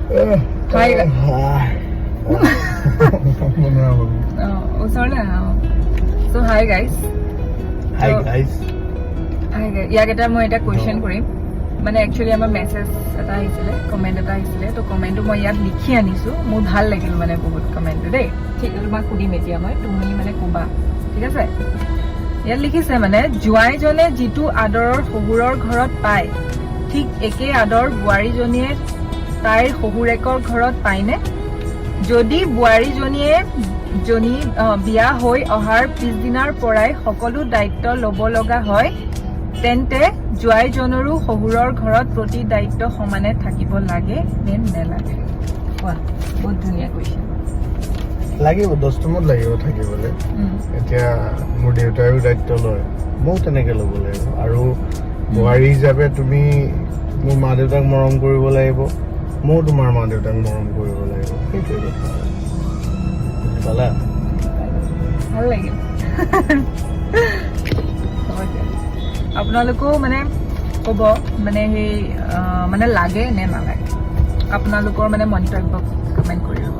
Hi. So hi guys. Hi guys. Hi guys. ইয়াক এটা মই এটা কোৱেশ্চন কৰিম মানে একচুৱেলি আমাৰ মেছেজ এটা আহিছিলে কমেণ্ট এটা আহিছিলে তো কমেণ্টটো মই ইয়াত লিখি আনিছো মোৰ ভাল লাগিল মানে বহুত কমেণ্টটো দেই ঠিক তোমাক সুধিম এতিয়া মই তুমি মানে ক'বা ঠিক আছে ইয়াত লিখিছে মানে জোৱাইজনে যিটো আদৰৰ শহুৰৰ ঘৰত পায় ঠিক একে আদৰ বোৱাৰীজনীয়ে তাইৰ শহুৰেকৰ ঘৰত পায়নে যদি বোৱাৰীজনীয়ে বিয়া হৈ অহাৰ পিছদিনাৰ পৰাই সকলো দায়িত্ব ল'ব লগা হয় তেন্তে জোৱাইজনৰো শহুৰৰ ঘৰত প্ৰতি দায়িত্ব সমানে থাকিব লাগে নে নেলাগে কোৱা বহুত ধুনীয়া কুৱেশ্যন লাগিব 10 টাইমত লাগিব থাকিবলৈ এতিয়া মোৰ দেউতাৰো দায়িত্ব লয় ময়ো তেনেকৈ ল'ব লাগিব আৰু বোৱাৰী হিচাপে তুমি মোৰ মা দেউতাক মৰম কৰিব লাগিব ময়ো তোমাৰ মা দেউতাক মৰম কৰিব লাগিব সেইটোৱে কথা বুজি পালা ভাল লাগিল আপোনালোকেও মানে ক'ব মানে সেই মানে লাগে নে নালাগে আপোনালোকৰ মানে মন্তব্য কমেণ্ট কৰিব